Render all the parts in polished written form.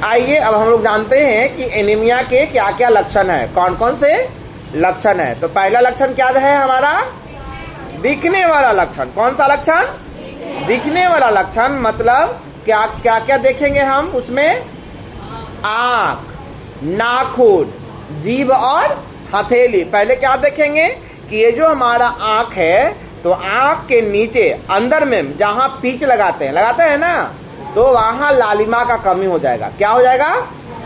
आइए अब हम लोग जानते हैं कि एनीमिया के क्या क्या लक्षण है, कौन कौन से लक्षण है। तो पहला लक्षण क्या है हमारा, दिखने वाला लक्षण। कौन सा लक्षण, दिखने वाला लक्षण। मतलब क्या क्या क्या देखेंगे हम उसमें, आँख, नाखून, जीभ और हथेली। पहले क्या देखेंगे कि ये जो हमारा आँख है, तो आँख के नीचे अंदर में जहाँ पीच लगाते हैं ना, तो वहाँ लालिमा का कमी हो जाएगा। क्या हो जाएगा,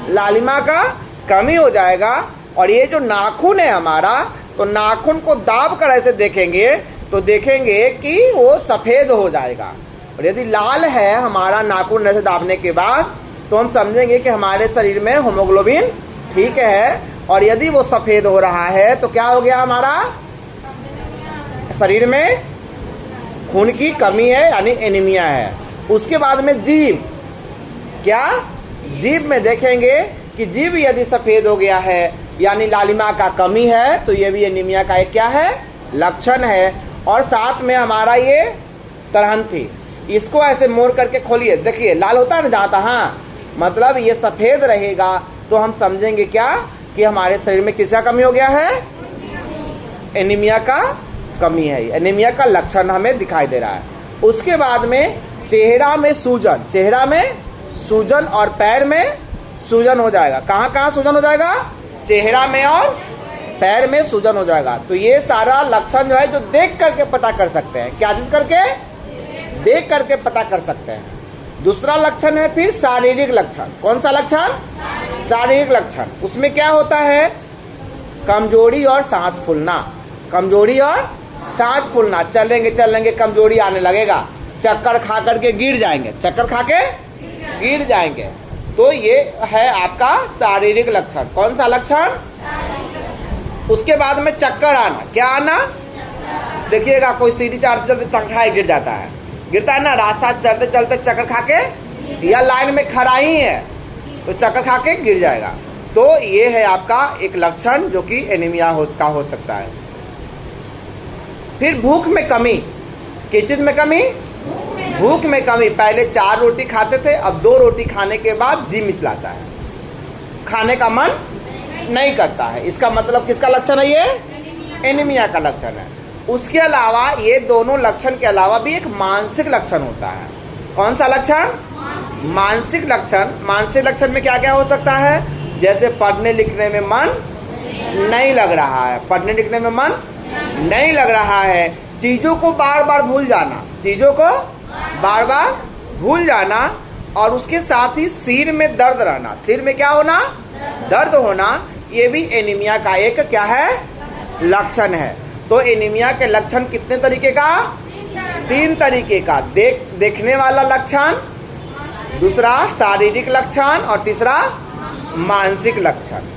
लालिमा का कमी हो जाएगा। और ये जो नाखून है हमारा, तो नाखून को दाब कर ऐसे देखेंगे तो देखेंगे कि वो सफ़ेद हो जाएगा। और यदि लाल है हमारा नाखून ऐसे दाबने के बाद, तो हम समझेंगे कि हमारे शरीर में हीमोग्लोबिन ठीक है। और यदि वो सफ़ेद हो रहा है तो क्या हो गया, हमारा शरीर में खून की कमी है, यानी एनीमिया है। उसके बाद में जीभ, क्या जीभ में देखेंगे कि जीभ यदि सफ़ेद हो गया है, यानी लालिमा का कमी है, तो ये भी एनीमिया का एक क्या है, लक्षण है। और साथ में हमारा ये तरहंथी, इसको ऐसे मोड़ करके खोलिए, देखिए लाल होता है ना जहाँ तहाँ, मतलब ये सफ़ेद रहेगा तो हम समझेंगे क्या कि हमारे शरीर में किसका कमी हो गया है, एनीमिया का कमी है। एनीमिया का लक्षण हमें दिखाई दे रहा है। उसके बाद में चेहरा में सूजन, चेहरा में सूजन और पैर में सूजन हो जाएगा। कहाँ कहाँ सूजन हो जाएगा, चेहरा में और पैर में सूजन हो जाएगा। तो ये सारा लक्षण जो है जो देख करके पता कर सकते हैं। क्या चीज करके, देख करके पता कर सकते हैं। दूसरा लक्षण है फिर शारीरिक लक्षण। कौन सा लक्षण, शारीरिक लक्षण। उसमें क्या होता है, कमजोरी और सांस फूलना, कमजोरी और सांस फूलना। चलेंगे कमजोरी आने लगेगा, चक्कर खा करके गिर जाएंगे, चक्कर खा के गिर जाएंगे। तो ये है आपका शारीरिक लक्षण। कौन सा लक्षण, उसके बाद में चक्कर आना। क्या आना, देखिएगा कोई सीधी चलते चलते चक्कर खाए गिर जाता है, गिरता है ना, रास्ता चलते चलते चक्कर खा के, या लाइन में खड़ा ही है तो चक्कर खा के गिर जाएगा। तो ये है आपका एक लक्षण जो कि एनीमिया का हो सकता है। फिर भूख में कमी, किस चीज में कमी, भूख में कमी। पहले 4 रोटी खाते थे, अब 2 रोटी खाने के बाद जी मिचलाता है, खाने का मन नहीं करता है। इसका मतलब किसका लक्षण है, ये एनीमिया का लक्षण है। उसके अलावा ये दोनों लक्षण के अलावा भी एक मानसिक लक्षण होता है। कौन सा लक्षण, मानसिक लक्षण। मानसिक लक्षण में क्या क्या हो सकता है, जैसे पढ़ने लिखने में मन नहीं लग रहा है, पढ़ने लिखने में मन नहीं लग रहा है, चीज़ों को बार बार भूल जाना, चीज़ों को बार बार भूल जाना, और उसके साथ ही सिर में दर्द रहना, सिर में क्या होना, दर्द होना। ये भी एनीमिया का एक क्या है, लक्षण है। तो एनीमिया के लक्षण कितने तरीके का, 3 तरीके का। देखने वाला लक्षण, दूसरा शारीरिक लक्षण और तीसरा मानसिक लक्षण।